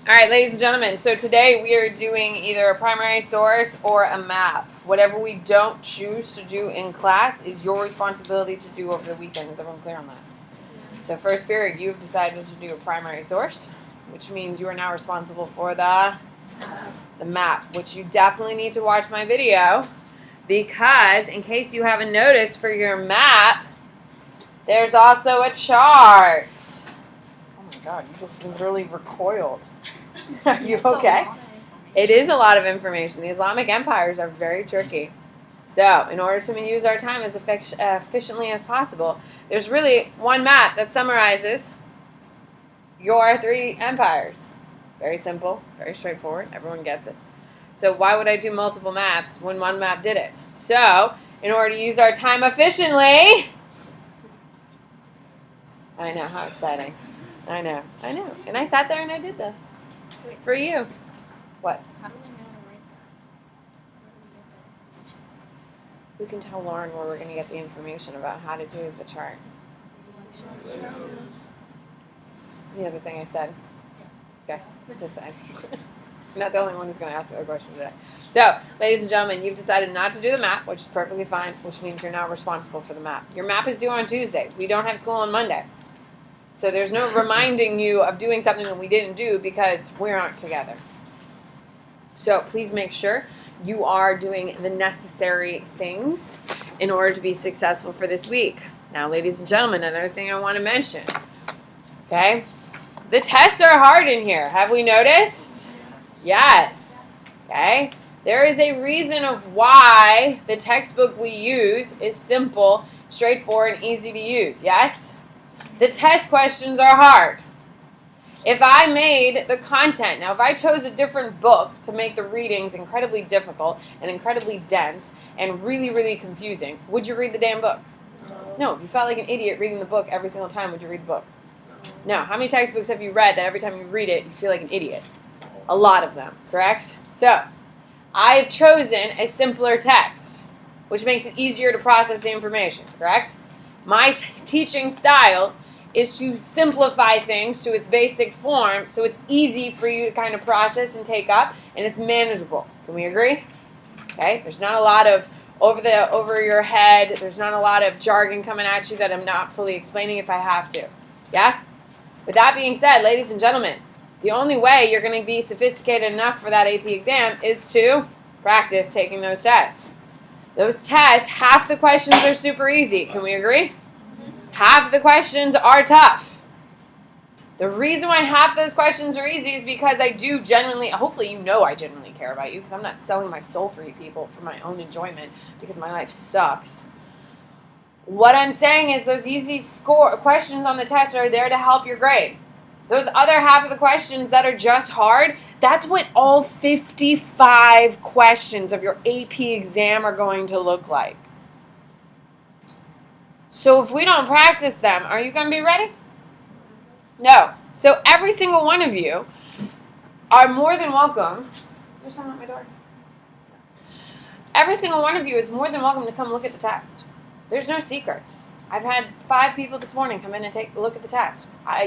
All right, ladies and gentlemen, so today we are doing either a primary source or a map. Whatever we don't choose to do in class is your responsibility to do over the weekend. Is everyone clear on that? So first period, you've decided to do a primary source, which means you are now responsible for the map, which you definitely need to watch my video because in case you haven't noticed, for your map, there's also a chart. Oh my God, you just literally recoiled. Are you okay? It is a lot of information. The Islamic empires are very tricky. So, in order to use our time as efficiently as possible, there's really one map that summarizes your three empires. Very simple, very straightforward. Everyone gets it. So, why would I do multiple maps when one map did it? So, in order to use our time efficiently, I know, how exciting. I know. And I sat there and I did this. For you. What? How do we know to write that? Where do we get that information? We can tell Lauren where we're going to get the information about how to do the chart. The other thing I said. Okay, decide. You're not the only one who's going to ask a question today. So, ladies and gentlemen, you've decided not to do the map, which is perfectly fine, which means you're now responsible for the map. Your map is due on Tuesday. We don't have school on Monday. So there's no reminding you of doing something that we didn't do because we aren't together. So please make sure you are doing the necessary things in order to be successful for this week. Now, ladies and gentlemen, another thing I want to mention. Okay? The tests are hard in here. Have we noticed? Yes. Okay? There is a reason of why the textbook we use is simple, straightforward, and easy to use. Yes? The test questions are hard. If I made the content, now if I chose a different book to make the readings incredibly difficult and incredibly dense and really, really confusing, would you read the damn book? No. If you felt like an idiot reading the book every single time, would you read the book? No. How many textbooks have you read that every time you read it, you feel like an idiot? A lot of them, correct? So, I've chosen a simpler text, which makes it easier to process the information, correct? My teaching style is to simplify things to its basic form so it's easy for you to kind of process and take up, and it's manageable. Can we agree? Okay? There's not a lot of over your head. There's not a lot of jargon coming at you that I'm not fully explaining if I have to. Yeah? With that being said, ladies and gentlemen, the only way you're going to be sophisticated enough for that AP exam is to practice taking those tests. Those tests, half the questions are super easy. Can we agree? Half the questions are tough. The reason why half those questions are easy is because I do genuinely, hopefully you know I genuinely care about you because I'm not selling my soul for you people for my own enjoyment because my life sucks. What I'm saying is those easy questions on the test are there to help your grade. Those other half of the questions that are just hard, that's what all 55 questions of your AP exam are going to look like. So if we don't practice them, are you going to be ready? No. So every single one of you are more than welcome. Is there someone at my door? Every single one of you is more than welcome to come look at the test. There's no secrets. I've had 5 people this morning come in and take a look at the test.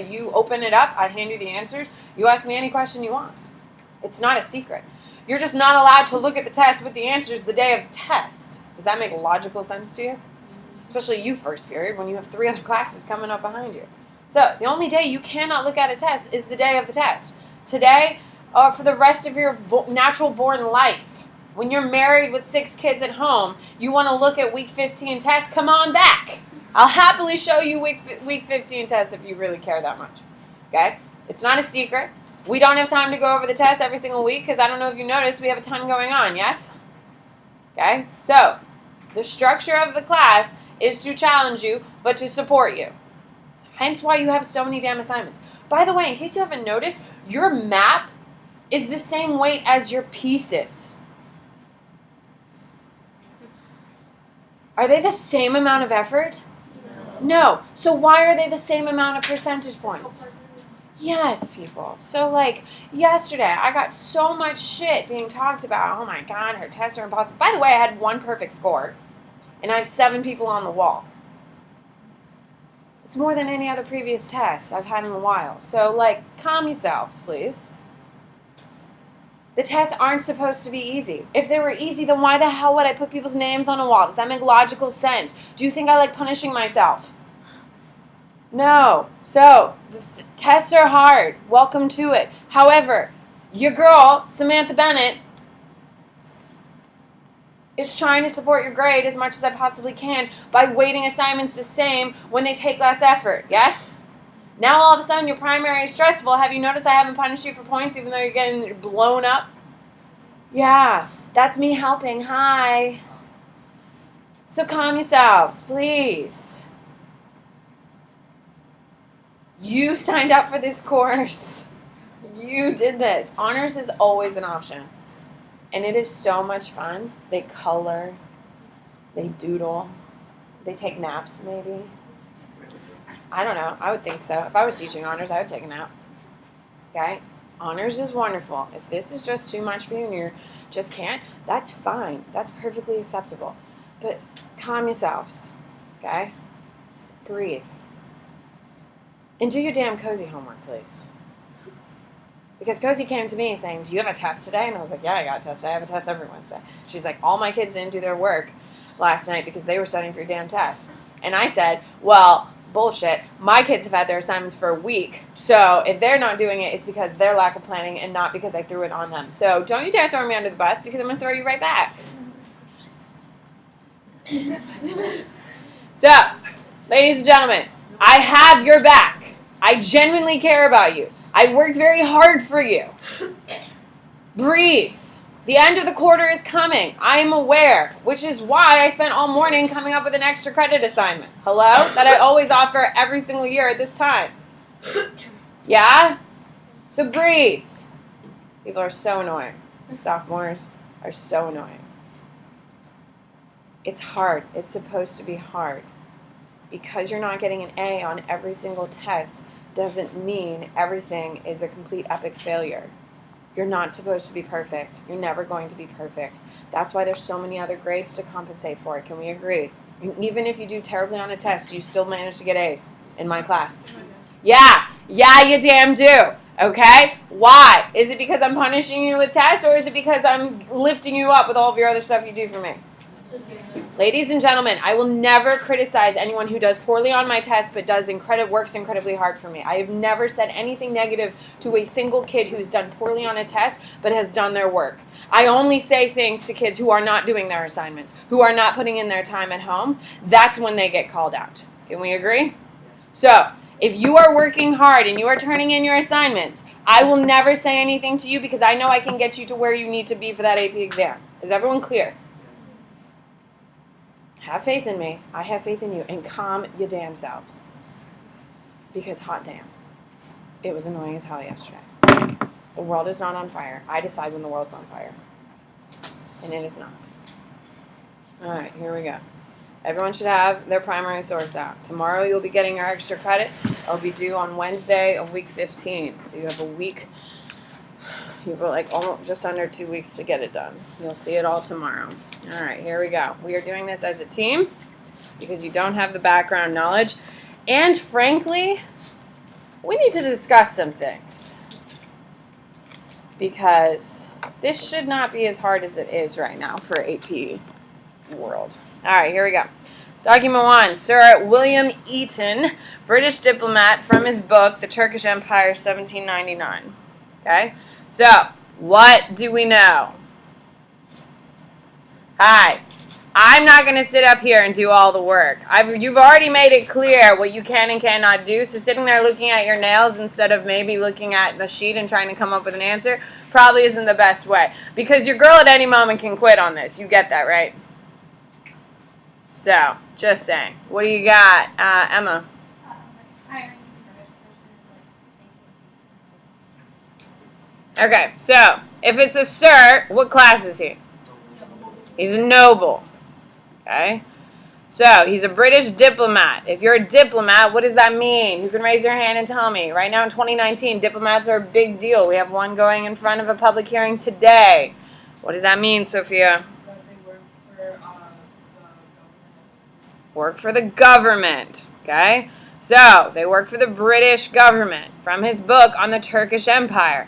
You open it up, I hand you the answers. You ask me any question you want. It's not a secret. You're just not allowed to look at the test with the answers the day of the test. Does that make logical sense to you? Especially you first period when you have 3 other classes coming up behind you. So the only day you cannot look at a test is the day of the test. Today, or for the rest of your natural born life, when you're married with 6 kids at home, you want to look at week 15 tests, come on back. I'll happily show you week 15 tests if you really care that much. Okay? It's not a secret. We don't have time to go over the test every single week because I don't know if you noticed, we have a ton going on, yes? Okay? So, the structure of the class is to challenge you, but to support you. Hence why you have so many damn assignments. By the way, in case you haven't noticed, your map is the same weight as your pieces. Are they the same amount of effort? No. So why are they the same amount of percentage points? Yes, people. So, like, yesterday, I got so much shit being talked about. Oh, my God, her tests are impossible. By the way, I had 1 perfect score, and I have 7 people on the wall. It's more than any other previous test I've had in a while. So, like, calm yourselves, please. The tests aren't supposed to be easy. If they were easy, then why the hell would I put people's names on a wall? Does that make logical sense? Do you think I like punishing myself? No. So, the tests are hard. Welcome to it. However, your girl, Samantha Bennett, is trying to support your grade as much as I possibly can by weighting assignments the same when they take less effort. Yes? Now all of a sudden your primary is stressful. Have you noticed I haven't punished you for points even though you're getting blown up? Yeah, that's me helping. Hi. So calm yourselves, please. You signed up for this course. You did this. Honors is always an option. And it is so much fun. They color. They doodle. They take naps, maybe. I don't know. I would think so. If I was teaching honors, I would take a nap. Okay? Honors is wonderful. If this is just too much for you and you just can't, that's fine. That's perfectly acceptable. But calm yourselves. Okay? Breathe. And do your damn cozy homework, please. Because Cozy came to me saying, do you have a test today? And I was like, yeah, I got a test. I have a test every Wednesday. She's like, all my kids didn't do their work last night because they were studying for your damn test. And I said, well, bullshit. My kids have had their assignments for a week. So if they're not doing it, it's because of their lack of planning and not because I threw it on them. So don't you dare throw me under the bus because I'm going to throw you right back. So, ladies and gentlemen, I have your back. I genuinely care about you. I worked very hard for you. Breathe. The end of the quarter is coming. I am aware, which is why I spent all morning coming up with an extra credit assignment. Hello? That I always offer every single year at this time. Yeah? So breathe. People are so annoying. Sophomores are so annoying. It's hard. It's supposed to be hard. Because you're not getting an A on every single test doesn't mean everything is a complete epic failure. You're not supposed to be perfect. You're never going to be perfect. That's why there's so many other grades to compensate for it. Can we agree? Even if you do terribly on a test, you still manage to get A's in my class. Yeah, you damn do. Okay? Why? Is it because I'm punishing you with tests, or is it because I'm lifting you up with all of your other stuff you do for me? Ladies and gentlemen, I will never criticize anyone who does poorly on my test but works incredibly hard for me. I have never said anything negative to a single kid who's done poorly on a test but has done their work. I only say things to kids who are not doing their assignments, who are not putting in their time at home. That's when they get called out. Can we agree? So, if you are working hard and you are turning in your assignments, I will never say anything to you because I know I can get you to where you need to be for that AP exam. Is everyone clear? Have faith in me. I have faith in you. And calm your damn selves. Because hot damn. It was annoying as hell yesterday. The world is not on fire. I decide when the world's on fire. And it is not. Alright, here we go. Everyone should have their primary source out. Tomorrow you'll be getting your extra credit. It'll be due on Wednesday of week 15. So you have a week. You have like almost just under 2 weeks to get it done. You'll see it all tomorrow. All right, here we go. We are doing this as a team because you don't have the background knowledge. And frankly, we need to discuss some things. Because this should not be as hard as it is right now for AP world. All right, here we go. Document 1, Sir William Eaton, British diplomat, from his book, The Turkish Empire, 1799. Okay? So, what do we know? Hi. I'm not going to sit up here and do all the work. You've already made it clear what you can and cannot do, so sitting there looking at your nails instead of maybe looking at the sheet and trying to come up with an answer probably isn't the best way. Because your girl at any moment can quit on this. You get that, right? So, just saying. What do you got, Emma? Okay, so, if it's a sir, what class is he? He's a noble. Okay? So, he's a British diplomat. If you're a diplomat, what does that mean? Who can raise your hand and tell me? Right now in 2019, diplomats are a big deal. We have one going in front of a public hearing today. What does that mean, Sophia? Work for the government. Okay? So, they work for the British government. From his book on the Turkish Empire.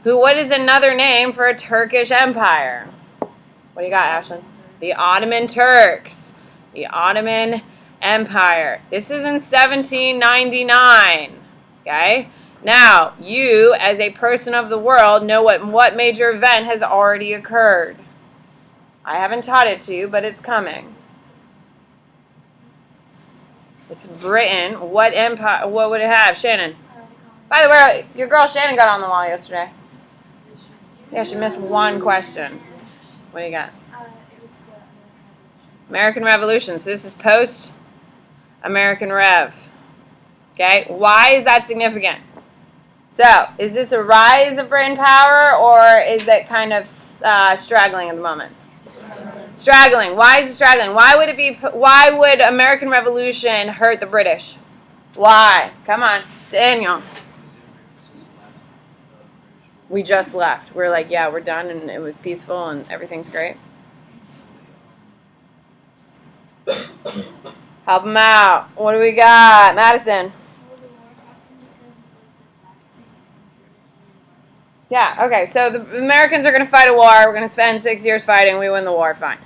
What is another name for a Turkish empire? What do you got, Ashlyn? The Ottoman Turks. The Ottoman Empire. This is in 1799. Okay? Now, you, as a person of the world, know what major event has already occurred. I haven't taught it to you, but it's coming. It's Britain. What empire? What would it have, Shannon? By the way, your girl Shannon got on the wall yesterday. Yeah, she missed one question. What do you got? It was the American Revolution. So this is post-American Rev. Okay? Why is that significant? So, is this a rise of Britain power, or is it kind of straggling at the moment? Straggling. Why is it straggling? Why would American Revolution hurt the British? Why? Come on, Daniel. We just left. We're like, yeah, we're done, and it was peaceful, and everything's great. Help them out. What do we got? Madison. Yeah, okay, so the Americans are going to fight a war. We're going to spend 6 years fighting. We win the war, fine.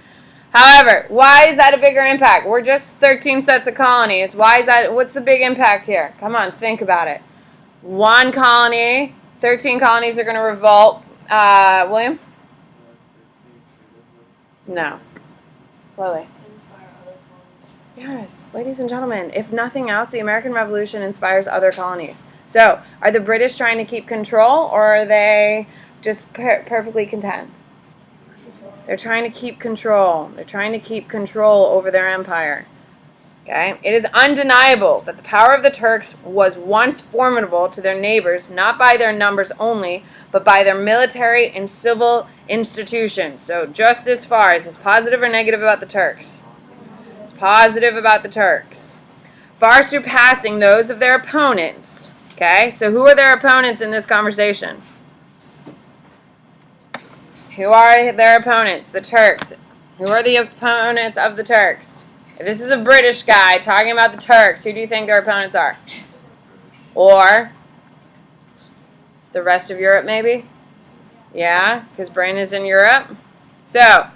However, why is that a bigger impact? We're just 13 sets of colonies. Why is that? What's the big impact here? Come on, think about it. One colony, 13 colonies are going to revolt. William? No. Lily? Yes, ladies and gentlemen, if nothing else, the American Revolution inspires other colonies. So, are the British trying to keep control, or are they just perfectly content? They're trying to keep control. They're trying to keep control over their empire. Okay? It is undeniable that the power of the Turks was once formidable to their neighbors, not by their numbers only, but by their military and civil institutions. So, just this far, is this positive or negative about the Turks? It's positive about the Turks. Far surpassing those of their opponents. Okay, so who are their opponents in this conversation? Who are their opponents? The Turks. Who are the opponents of the Turks? If this is a British guy talking about the Turks, who do you think their opponents are? Or the rest of Europe, maybe? Yeah, because Britain is in Europe. So,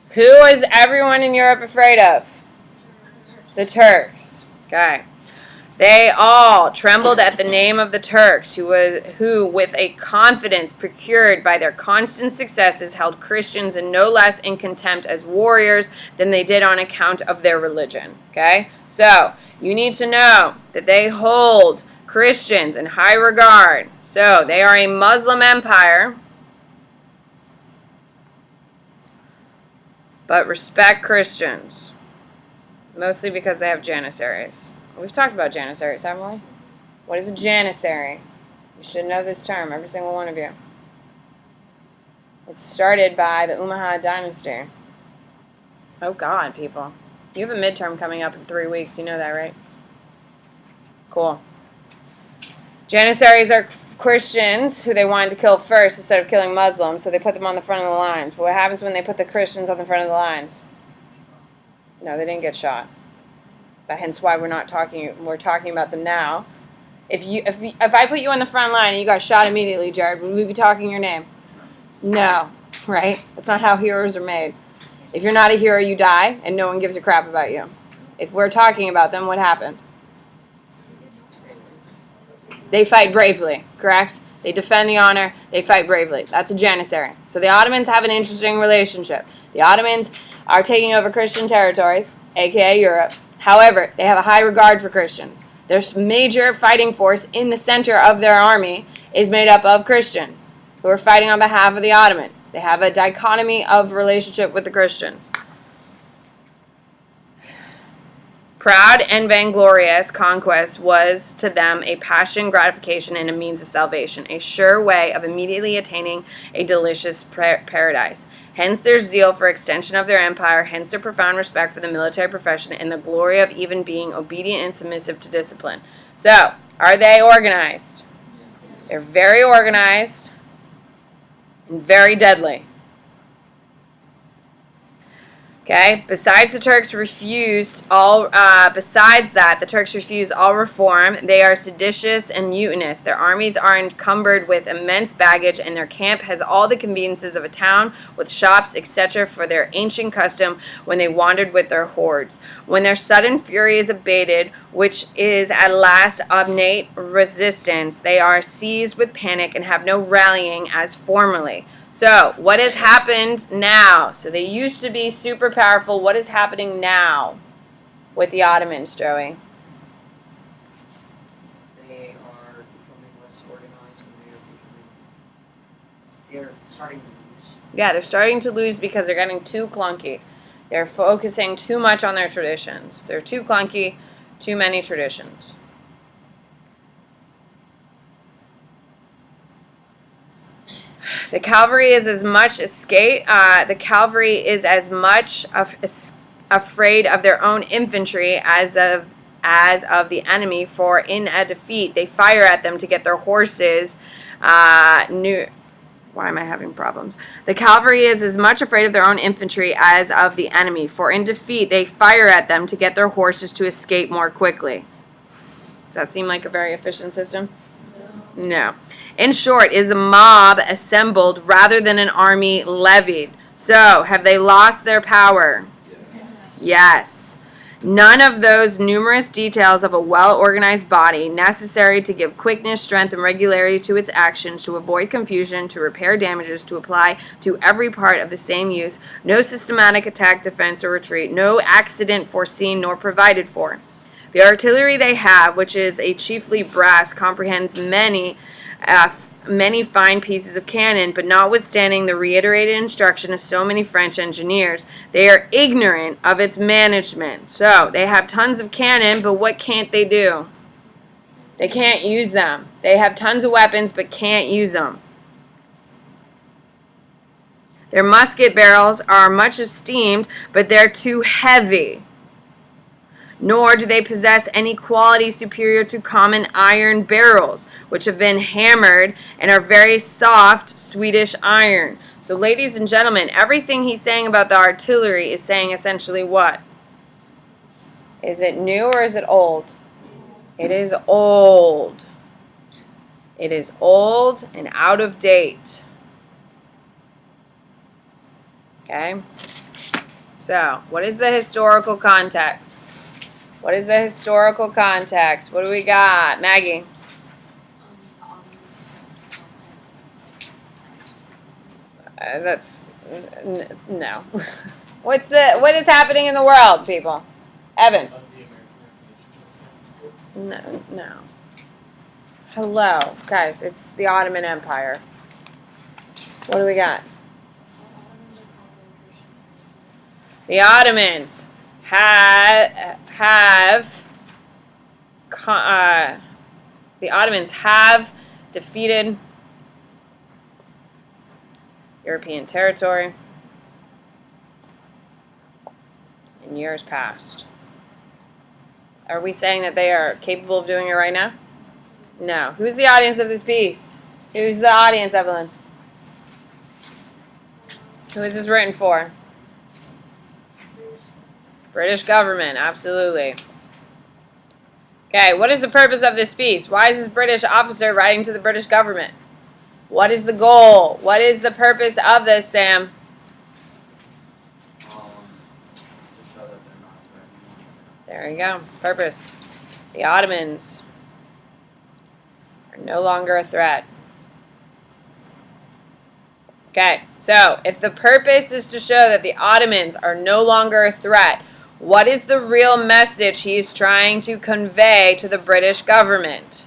who is everyone in Europe afraid of? The Turks. Okay. They all trembled at the name of the Turks, who, with a confidence procured by their constant successes, held Christians in no less in contempt as warriors than they did on account of their religion. Okay? So, you need to know that they hold Christians in high regard. So, they are a Muslim empire, but respect Christians, mostly because they have janissaries. We've talked about janissaries, haven't we? What is a janissary? You should know this term, every single one of you. It's started by the Umayyad dynasty. Oh God, people. You have a midterm coming up in 3 weeks, you know that, right? Cool. Janissaries are Christians who they wanted to kill first instead of killing Muslims, so they put them on the front of the lines. But what happens when they put the Christians on the front of the lines? No, they didn't get shot. But hence why we're talking about them now. If I put you on the front line and you got shot immediately, Jared, would we be talking your name? No, right? That's not how heroes are made. If you're not a hero, you die, and no one gives a crap about you. If we're talking about them, what happened? They fight bravely, correct? They defend the honor, they fight bravely. That's a janissary. So the Ottomans have an interesting relationship. The Ottomans are taking over Christian territories, aka Europe. However, they have a high regard for Christians. Their major fighting force in the center of their army is made up of Christians who are fighting on behalf of the Ottomans. They have a dichotomy of relationship with the Christians. Proud and vainglorious conquest was to them a passion, gratification, and a means of salvation, a sure way of immediately attaining a delicious paradise. Hence their zeal for extension of their empire, hence their profound respect for the military profession, and the glory of even being obedient and submissive to discipline. So, are they organized? They're very organized and very deadly. Okay. Besides that, the Turks refuse all reform. They are seditious and mutinous. Their armies are encumbered with immense baggage, and their camp has all the conveniences of a town with shops, etc., for their ancient custom when they wandered with their hordes. When their sudden fury is abated, which is at last obstinate resistance, they are seized with panic and have no rallying as formerly. So, what has happened now? So, they used to be super powerful. What is happening now with the Ottomans, Joey? They are becoming less organized and they're starting to lose. Yeah, they're starting to lose because they're getting too clunky. They're focusing too much on their traditions. They're too clunky, too many traditions. The cavalry is as much afraid of their own infantry as of the enemy. For in a defeat, they fire at them to get their horses. Why am I having problems? The cavalry is as much afraid of their own infantry as of the enemy. For in defeat, they fire at them to get their horses to escape more quickly. Does that seem like a very efficient system? No. In short, is a mob assembled rather than an army levied. So, have they lost their power? Yes. None of those numerous details of a well-organized body necessary to give quickness, strength, and regularity to its actions, to avoid confusion, to repair damages, to apply to every part of the same use, no systematic attack, defense, or retreat, no accident foreseen nor provided for. The artillery they have, which is a chiefly brass, comprehends many fine pieces of cannon, but notwithstanding the reiterated instruction of so many French engineers, they are ignorant of its management. So, they have tons of cannon, but what can't they do? They can't use them. They have tons of weapons, but can't use them. Their musket barrels are much esteemed, but they're too heavy. Nor do they possess any quality superior to common iron barrels, which have been hammered and are very soft Swedish iron. So, ladies and gentlemen, everything he's saying about the artillery is saying essentially what? Is it new or is it old? It is old. It is old and out of date. Okay? So, what is the historical context? What is the historical context? What do we got? Maggie? No. What is happening in the world, people? Evan? No. Hello. Guys, it's the Ottoman Empire. What do we got? The Ottomans have defeated European territory in years past. Are we saying that they are capable of doing it right now? No. Who's the audience of this piece? Who's the audience, Evelyn? Who is this written for? British government, absolutely. Okay, what is the purpose of this piece? Why is this British officer writing to the British government? What is the goal? What is the purpose of this, Sam? To show that they're not threatening. There you go. Purpose. The Ottomans are no longer a threat. Okay, so if the purpose is to show that the Ottomans are no longer a threat, what is the real message he's trying to convey to the British government?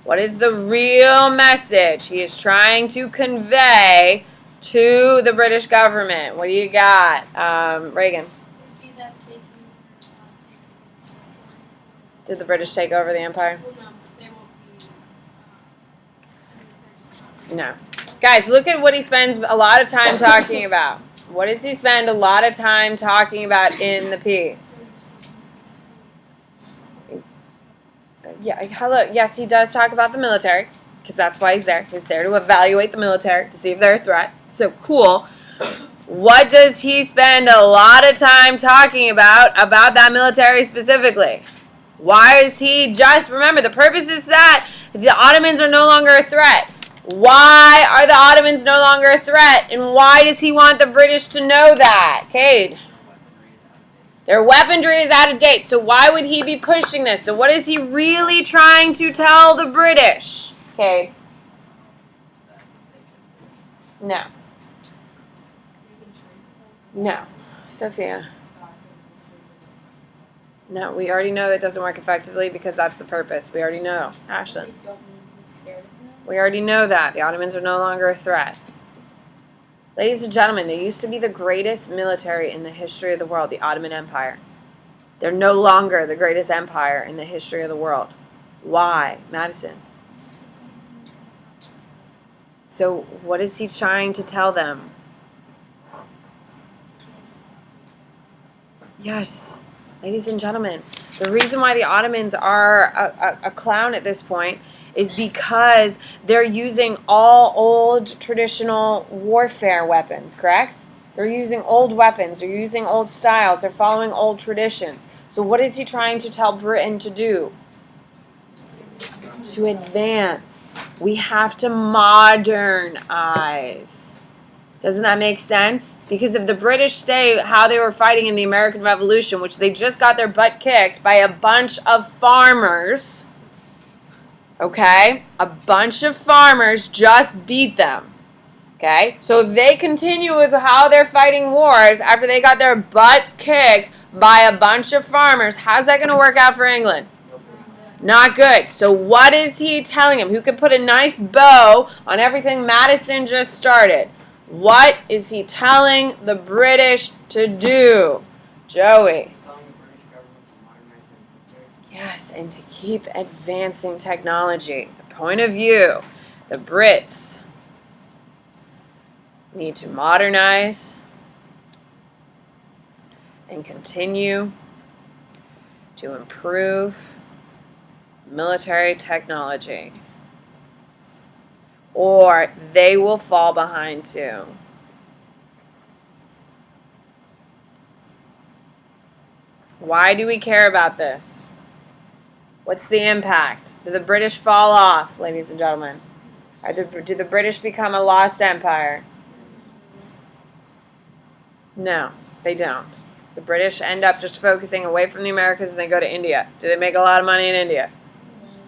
What is the real message he is trying to convey to the British government? What do you got, Reagan? Did the British take over the empire? No. Guys, look at what he spends a lot of time talking about. What does he spend a lot of time talking about in the piece? Yeah, hello. Yes, he does talk about the military, because that's why he's there. He's there to evaluate the military, to see if they're a threat. So cool. What does he spend a lot of time talking about that military specifically? Why is he just, remember, the purpose is that the Ottomans are no longer a threat. Why are the Ottomans no longer a threat? And why does he want the British to know that? Cade? Their weaponry is out of date. So why would he be pushing this? So what is he really trying to tell the British? Cade? No. No. Sophia? No, we already know that doesn't work effectively because that's the purpose. We already know. Ashlyn? We already know that. The Ottomans are no longer a threat. Ladies and gentlemen, they used to be the greatest military in the history of the world, the Ottoman Empire. They're no longer the greatest empire in the history of the world. Why? Madison? So what is he trying to tell them? Yes. Ladies and gentlemen, the reason why the Ottomans are a clown at this point is because they're using all old traditional warfare weapons, correct? They're using old weapons, they're using old styles, they're following old traditions. So what is he trying to tell Britain to do? To advance. We have to modernize. Doesn't that make sense? Because if the British stay how they were fighting in the American Revolution, which they just got their butt kicked by a bunch of farmers, okay? A bunch of farmers just beat them, okay? So if they continue with how they're fighting wars after they got their butts kicked by a bunch of farmers, how's that going to work out for England? Not good. So what is he telling him? Who could put a nice bow on everything Madison just started? What is he telling the British to do? Joey. Yes, and to keep advancing technology. The point of view, the Brits need to modernize and continue to improve military technology, or they will fall behind too. Why do we care about this? What's the impact? Do the British fall off, ladies and gentlemen? Do the British become a lost empire? No, they don't. The British end up just focusing away from the Americas and they go to India. Do they make a lot of money in India?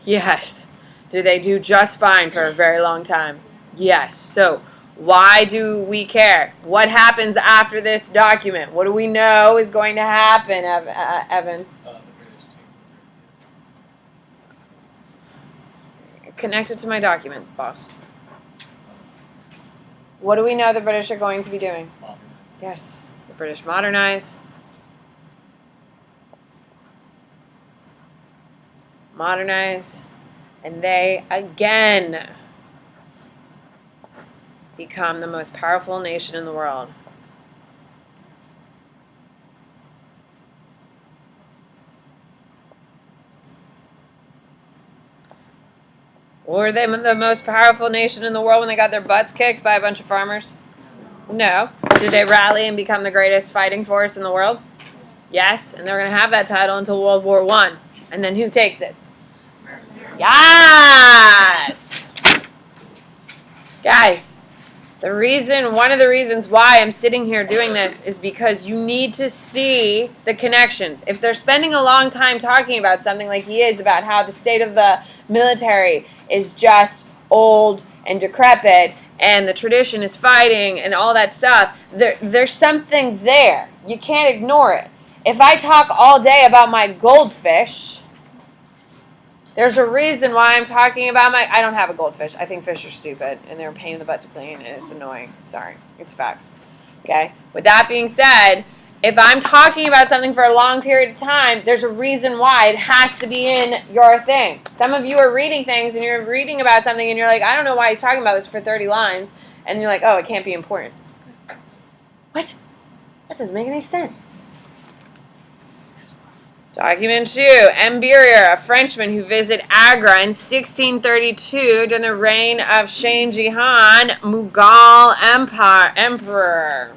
Yes. Do they do just fine for a very long time? Yes. So why do we care? What happens after this document? What do we know is going to happen, Evan? Connect it to my document, boss. What do we know the British are going to be doing? Yes. The British modernize. Modernize. And they, again, become the most powerful nation in the world. Were they the most powerful nation in the world when they got their butts kicked by a bunch of farmers? No. Did they rally and become the greatest fighting force in the world? Yes. And they're going to have that title until World War I. And then who takes it? Yes! Guys, one of the reasons why I'm sitting here doing this is because you need to see the connections. If they're spending a long time talking about something like he is, about how the state of the military is just old and decrepit and the tradition is fighting and all that stuff, there's something there. You can't ignore it. If I talk all day about my goldfish, there's a reason why I'm talking about I don't have a goldfish. I think fish are stupid, and they're a pain in the butt to clean, and it's annoying. Sorry. It's facts. Okay? With that being said, if I'm talking about something for a long period of time, there's a reason why it has to be in your thing. Some of you are reading things, and you're reading about something, and you're like, I don't know why he's talking about this for 30 lines, and you're like, oh, it can't be important. What? That doesn't make any sense. Document 2. Amberier, a Frenchman who visited Agra in 1632 during the reign of Shah Jahan, Mughal Emperor.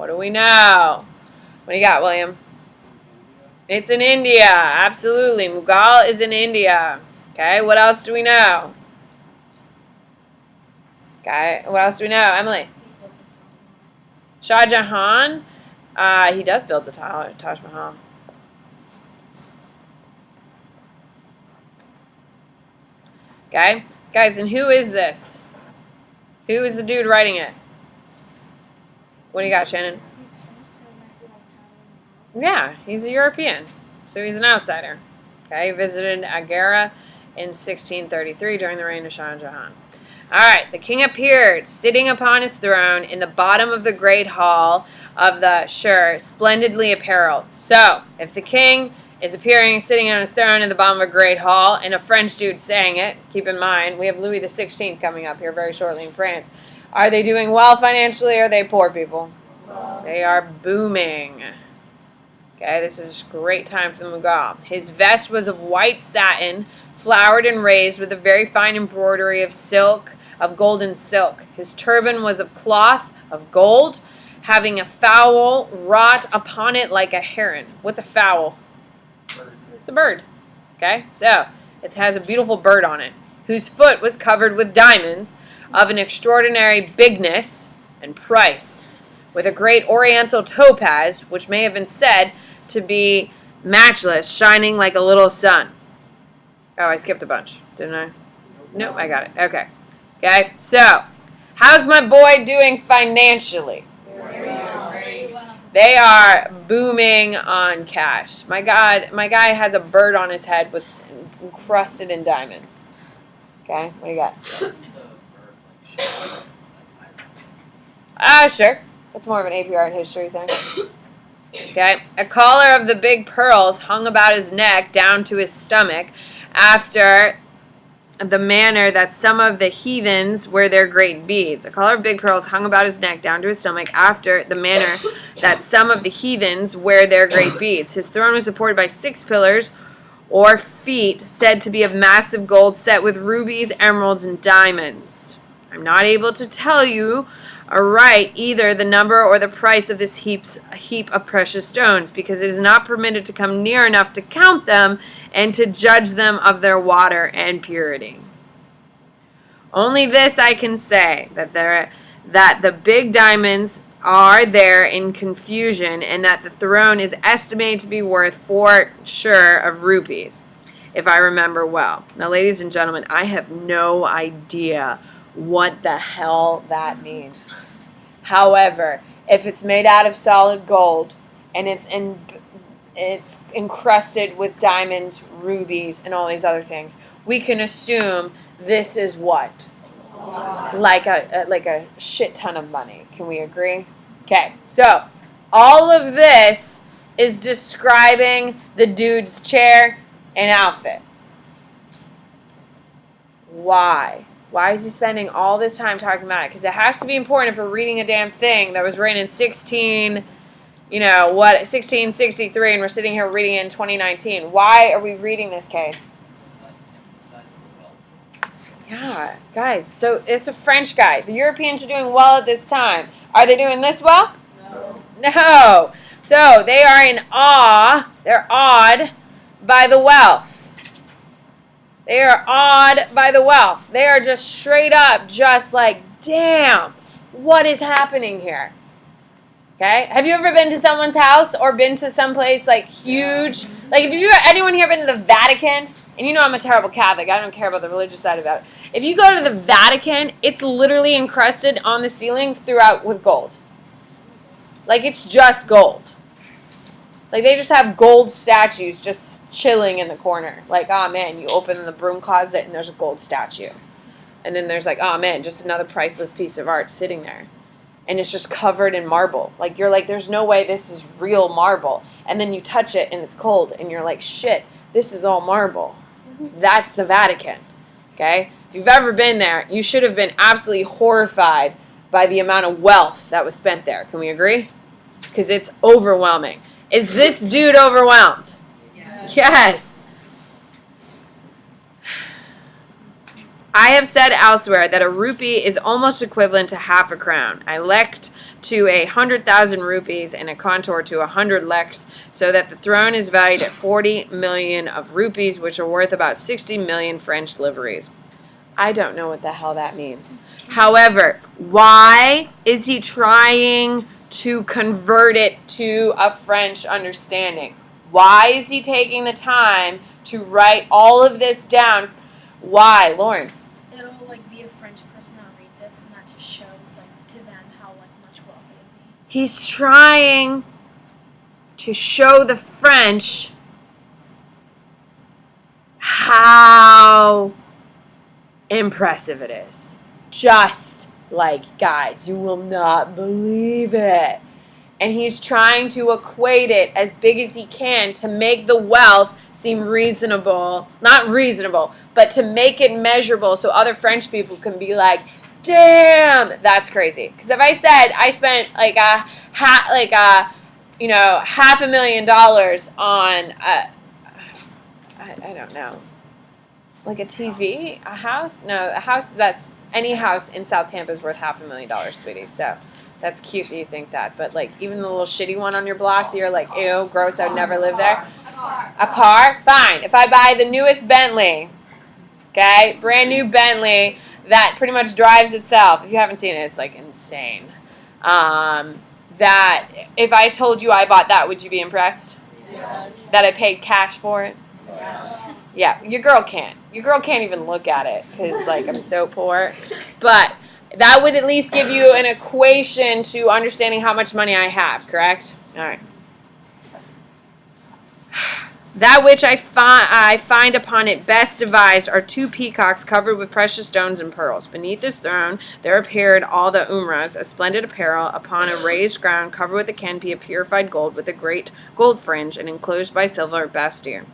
What do we know? What do you got, William? It's in India. Absolutely. Mughal is in India. Okay, what else do we know? Okay, what else do we know? Emily? Shah Jahan? He does build the Taj Mahal. Okay, guys, and who is this? Who is the dude writing it? What do you got, Shannon? Yeah, he's a European, so he's an outsider. Okay, he visited Agra in 1633 during the reign of Shah Jahan. All right, the king appeared, sitting upon his throne in the bottom of the great hall of the Shur, splendidly apparelled. So, if the king is appearing, sitting on his throne in the bottom of a great hall, and a French dude saying it, keep in mind, we have Louis XVI coming up here very shortly in France. Are they doing well financially, or are they poor people? They are booming. Okay, this is a great time for the Mughal. His vest was of white satin, flowered and raised with a very fine embroidery of silk, of golden silk. His turban was of cloth of gold, having a fowl wrought upon it like a heron. What's a fowl? Bird. It's a bird. Okay, so it has a beautiful bird on it, whose foot was covered with diamonds of an extraordinary bigness and price, with a great oriental topaz, which may have been said to be matchless, shining like a little sun. Oh, I skipped a bunch, didn't I? Nope, I got it. Okay. Okay, so how's my boy doing financially? They are booming on cash. My guy has a bird on his head with encrusted in diamonds. Okay, what do you got? Sure. That's more of an AP art history thing. Okay. A collar of the big pearls hung about his neck down to his stomach, after the manner that some of the heathens wear their great beads. A collar of big pearls hung about his neck down to his stomach, after the manner that some of the heathens wear their great beads. His throne was supported by 6 pillars or feet, said to be of massive gold, set with rubies, emeralds, and diamonds. I'm not able to tell you aright either the number or the price of this heap of precious stones, because it is not permitted to come near enough to count them and to judge them of their water and purity. Only this I can say, that the big diamonds are there in confusion, and that the throne is estimated to be worth 4 sure of rupees, if I remember well. Now, ladies and gentlemen, I have no idea what the hell that means. However, if it's made out of solid gold and it's encrusted with diamonds, rubies, and all these other things, we can assume this is what? Like a shit ton of money. Can we agree? Okay, so all of this is describing the dude's chair and outfit. Why? Why is he spending all this time talking about it? Because it has to be important if we're reading a damn thing that was written in 1663, and we're sitting here reading it in 2019. Why are we reading this, Kate? Yeah, guys, so it's a French guy. The Europeans are doing well at this time. Are they doing this well? No. So they are in awe. They're awed by the wealth. They are awed by the wealth. They are just straight up just like, damn, what is happening here? Okay? Have you ever been to someone's house or been to someplace like huge? Like, if anyone here been to the Vatican, and you know I'm a terrible Catholic, I don't care about the religious side of that. If you go to the Vatican, it's literally encrusted on the ceiling throughout with gold. Like, it's just gold. Like, they just have gold statues just chilling in the corner. Like, oh man, you open the broom closet and there's a gold statue. And then there's like, oh man, just another priceless piece of art sitting there. And it's just covered in marble. Like, you're like, there's no way this is real marble. And then you touch it and it's cold. And you're like, shit, this is all marble. That's the Vatican. Okay? If you've ever been there, you should have been absolutely horrified by the amount of wealth that was spent there. Can we agree? Because it's overwhelming. Is this dude overwhelmed? Yes. I have said elsewhere that a rupee is almost equivalent to half a crown. I lect to 100,000 rupees and a contour to 100 leks, so that the throne is valued at 40 million of rupees, which are worth about 60 million French livres. I don't know what the hell that means. However, why is he trying to convert it to a French understanding? Why is he taking the time to write all of this down? Why, Lauren? It'll be a French person that reads this, and that just shows to them how much wealth it would be. He's trying to show the French how impressive it is. Just guys, you will not believe it. And he's trying to equate it as big as he can to make the wealth seem reasonable. Not reasonable, but to make it measurable so other French people can be like, damn, that's crazy. Because if I said I spent $500,000 on I don't know, a TV, a house? No, a house that's any house in South Tampa is worth $500,000, sweetie. So that's cute that you think that. But even the little shitty one on your block that you're like, ew, gross, I'd never live there. A car? Fine. If I buy the newest Bentley, okay, brand new Bentley that pretty much drives itself. If you haven't seen it, it's insane. That if I told you I bought that, would you be impressed? Yes. That I paid cash for it? Yes. Yeah, your girl can't. Your girl can't even look at it because I'm so poor. But that would at least give you an equation to understanding how much money I have, correct? All right. That which I find upon it best devised are two peacocks covered with precious stones and pearls. Beneath this throne there appeared all the umras, a splendid apparel, upon a raised ground covered with a canopy of purified gold with a great gold fringe and enclosed by silver bastion.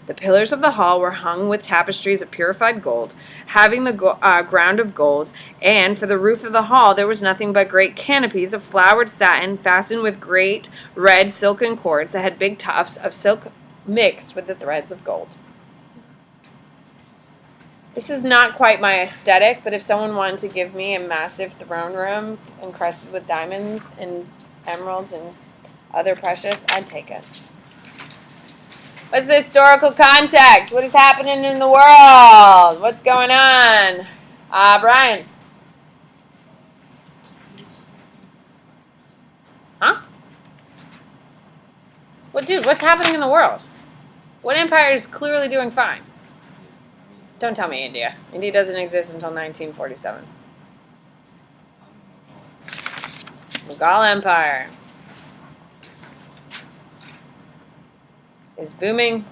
The pillars of the hall were hung with tapestries of purified gold, having the ground of gold, and for the roof of the hall there was nothing but great canopies of flowered satin fastened with great red silken cords that had big tufts of silk mixed with the threads of gold. This is not quite my aesthetic, but if someone wanted to give me a massive throne room encrusted with diamonds and emeralds and other precious, I'd take it. What's the historical context? What is happening in the world? What's going on? Brian. Huh? Well, dude, what's happening in the world? What empire is clearly doing fine? Don't tell me India. India doesn't exist until 1947. Mughal Empire is booming.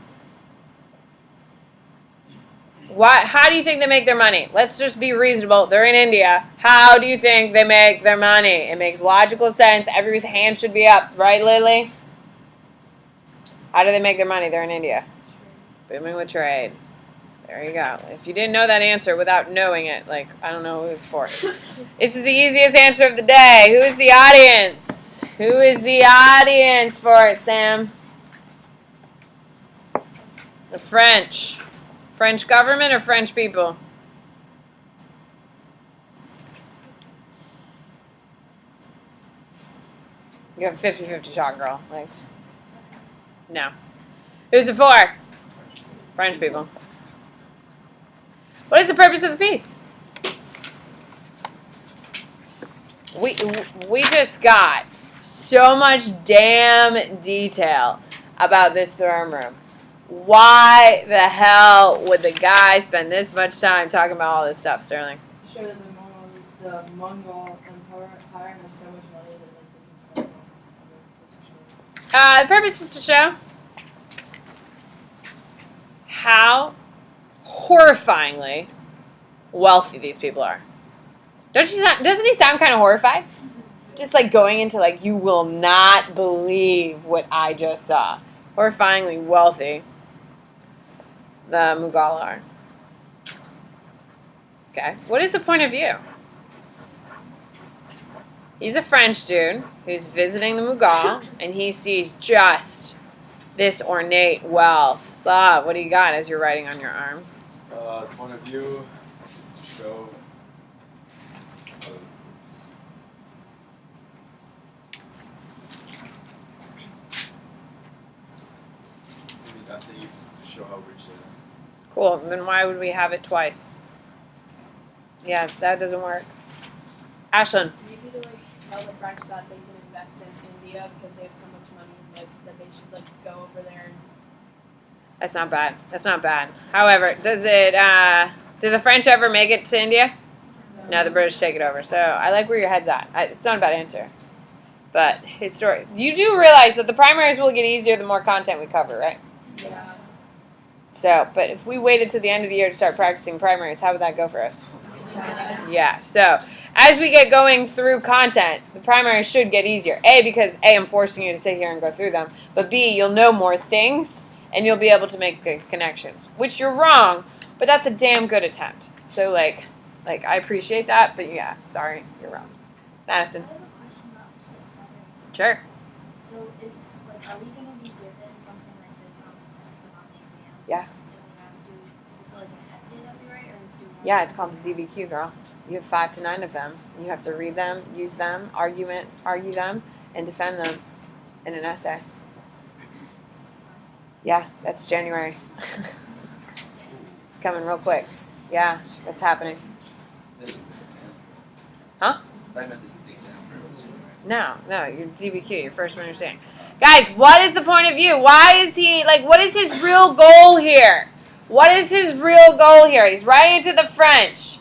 How do you think they make their money? Let's just be reasonable. They're in India. How do you think they make their money? It makes logical sense. Everyone's hand should be up. Right, Lily? How do they make their money? They're in India. Booming with trade. There you go. If you didn't know that answer without knowing it, I don't know who it's for. This is the easiest answer of the day. Who is the audience? Who is the audience for it, Sam? The French. French government or French people? You have a 50-50 shot, girl. No. Who's it for? French people. What is the purpose of the piece? We just got so much damn detail about this throne room. Why the hell would the guy spend this much time talking about all this stuff, Sterling? Show that the Mongol Empire has so much money that they can start. The purpose is to show how horrifyingly wealthy these people are. Doesn't he sound kind of horrified? Just going into you will not believe what I just saw. Horrifyingly wealthy. The Mughal are. Okay. What is the point of view? He's a French dude who's visiting the Mughal, and he sees just this ornate wealth. Slav, what do you got as you're writing on your arm? Point of view is show those groups. Maybe that these to show how rich they are. Cool. Then why would we have it twice? Yes, that doesn't work. Ashlyn. Maybe to tell the French that they can invest in India because they have so much money, that they should go over there and. That's not bad. That's not bad. However, does it? Do the French ever make it to India? No, the British take it over. So I like where your head's at. It's not a bad answer. But you do realize that the primaries will get easier the more content we cover, right? Yeah. So, but if we waited to the end of the year to start practicing primaries, how would that go for us? Yeah. So as we get going through content, the primaries should get easier. A, because A, I'm forcing you to sit here and go through them. But B, you'll know more things and you'll be able to make the connections. Which you're wrong, but that's a damn good attempt. So like I appreciate that, but yeah, sorry, you're wrong. Madison. I have a question about just primaries. Sure. So are we gonna be given something like this on the exam? Yeah. And we have to do, is it like an essay that we write, or is it? Yeah, it's called the DBQ, girl. You have 5 to 9 of them. You have to read them, use them, argue them, and defend them in an essay. Yeah, that's January. It's coming real quick. Yeah, that's happening. Huh? No, your DBQ, your first one you're saying. Guys, what is the point of view? Why is he, what is his real goal here? What is his real goal here? He's writing it to the French.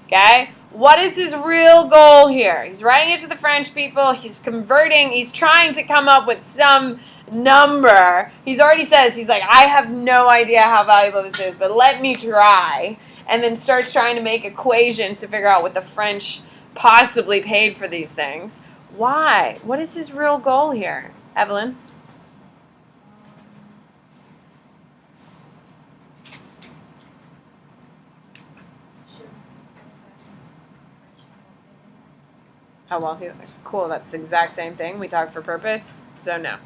Okay? What is his real goal here? He's writing it to the French people. He's converting. He's trying to come up with some number. He's already says, he's like, I have no idea how valuable this is, but let me try. And then starts trying to make equations to figure out what the French possibly paid for these things. Why? What is his real goal here? Evelyn? How wealthy? Cool, that's the exact same thing. We talk for purpose, so no.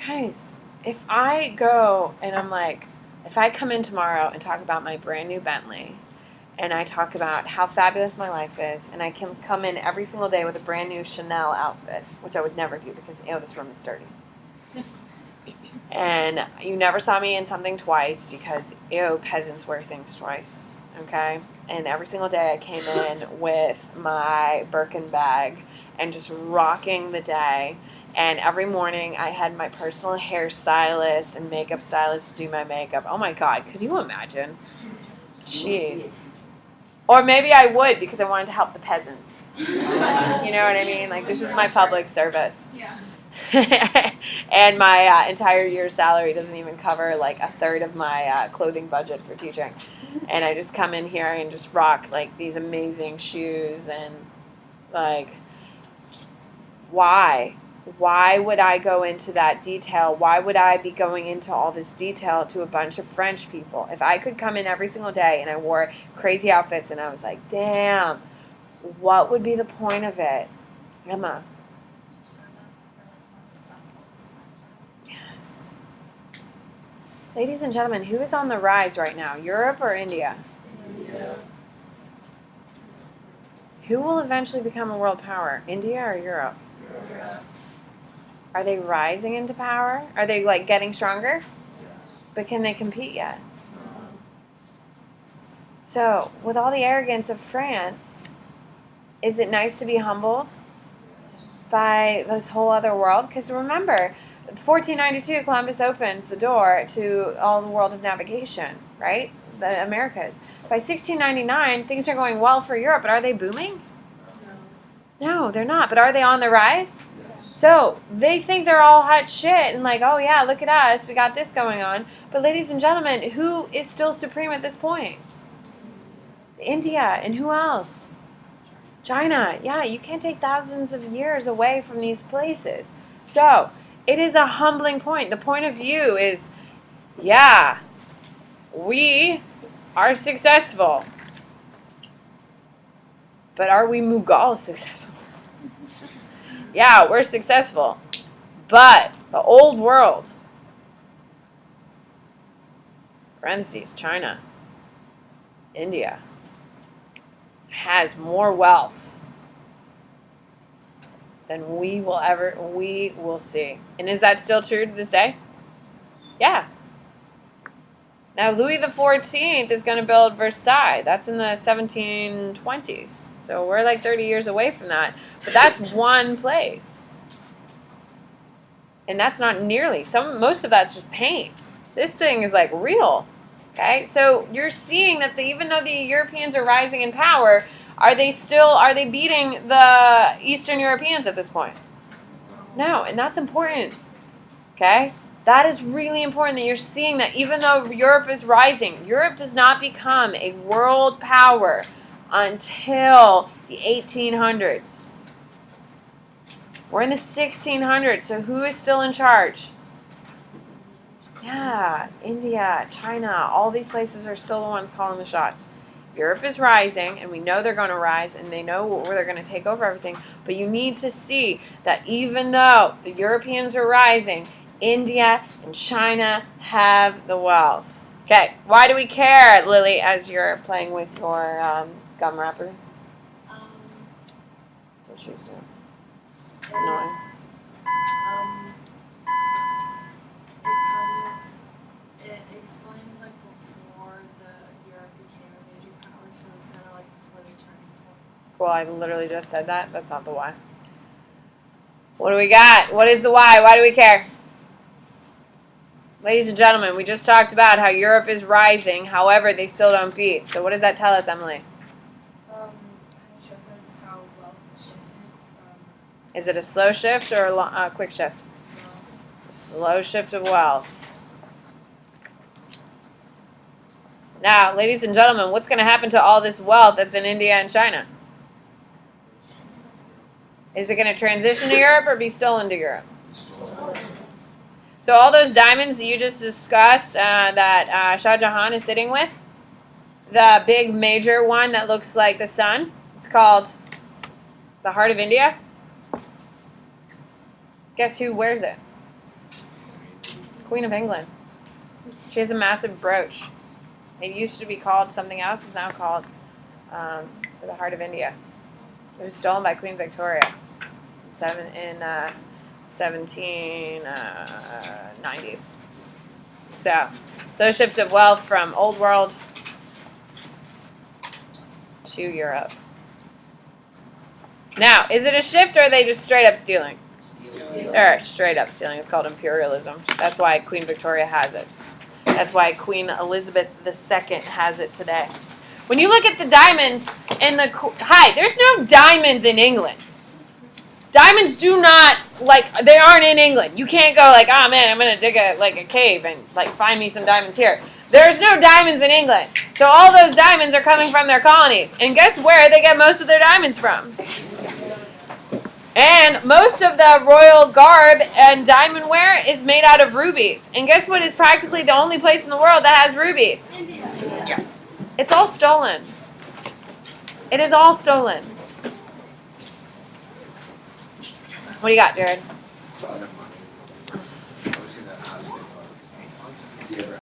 Guys, if I go and I'm like, if I come in tomorrow and talk about my brand new Bentley, and I talk about how fabulous my life is, and I can come in every single day with a brand new Chanel outfit, which I would never do because, this room is dirty. And you never saw me in something twice because, peasants wear things twice, okay? And every single day I came in with my Birkin bag and just rocking the day. And every morning I had my personal hairstylist and makeup stylist do my makeup. Oh my God, could you imagine? Jeez. Or maybe I would because I wanted to help the peasants. You know what I mean? This is my public service. Yeah. And my entire year's salary doesn't even cover a third of my clothing budget for teaching. And I just come in here and just rock these amazing shoes and why? Why would I go into that detail? Why would I be going into all this detail to a bunch of French people? If I could come in every single day and I wore crazy outfits and I was like, damn, what would be the point of it? Emma. Yes. Ladies and gentlemen, who is on the rise right now? Europe or India? India. Who will eventually become a world power? India or Europe? Europe. Are they rising into power? Are they getting stronger? But can they compete yet? So, with all the arrogance of France, is it nice to be humbled by this whole other world? Because remember, 1492, Columbus opens the door to all the world of navigation, right? The Americas. By 1699, things are going well for Europe, but are they booming? No, they're not. But are they on the rise? So they think they're all hot shit and oh yeah, look at us, we got this going on. But ladies and gentlemen, who is still supreme at this point? India, and who else? China. Yeah, you can't take thousands of years away from these places. So it is a humbling point. The point of view is, yeah, we are successful. But are we Mughal successful? Yeah, we're successful. But the old world, parentheses, China, India has more wealth than we will see. And is that still true to this day? Yeah. Now, Louis XIV is going to build Versailles. That's in the 1720s. So we're like 30 years away from that. But that's one place. And that's not nearly. Most of that's just paint. This thing is like real. Okay? So you're seeing that even though the Europeans are rising in power, are they beating the Eastern Europeans at this point? No, and that's important. Okay? That is really important that you're seeing that even though Europe is rising, Europe does not become a world power until the 1800s. We're in the 1600s, so who is still in charge? Yeah, India, China, all these places are still the ones calling the shots. Europe is rising, and we know they're going to rise, and they know where they're going to take over everything. But you need to see that even though the Europeans are rising, India and China have the wealth. Okay, why do we care, Lily, as you're playing with your gum wrappers? What should you do? It's annoying. It explains like before the Europe became a major power, so it's kind of like before they turned into. Cool, I literally just said that. That's not the why. What do we got? What is the why? Why do we care? Ladies and gentlemen, we just talked about how Europe is rising. However, they still don't beat. So what does that tell us, Emily? It shows us how wealth shifted from. Is it a slow shift or a quick shift? Slow shift of wealth. Now, ladies and gentlemen, what's going to happen to all this wealth that's in India and China? Is it going to transition to Europe or be stolen to Europe? So all those diamonds that you just discussed that Shah Jahan is sitting with, the big major one that looks like the sun, it's called the Heart of India. Guess who wears it? Queen of England. She has a massive brooch. It used to be called something else. It's now called the Heart of India. It was stolen by Queen Victoria in 1790s. So a shift of wealth from old world to Europe. Now, is it a shift or are they just straight up stealing? They're straight up stealing. It's called imperialism. That's why Queen Victoria has it. That's why Queen Elizabeth II has it today. When you look at the diamonds in the... there's no diamonds in England. Diamonds do not, they aren't in England. You can't go oh man, I'm going to dig a cave and find me some diamonds here. There's no diamonds in England. So all those diamonds are coming from their colonies. And guess where they get most of their diamonds from? And most of the royal garb and diamond wear is made out of rubies. And guess what is practically the only place in the world that has rubies? India. Yeah. It's all stolen. It is all stolen. What do you got, Jared?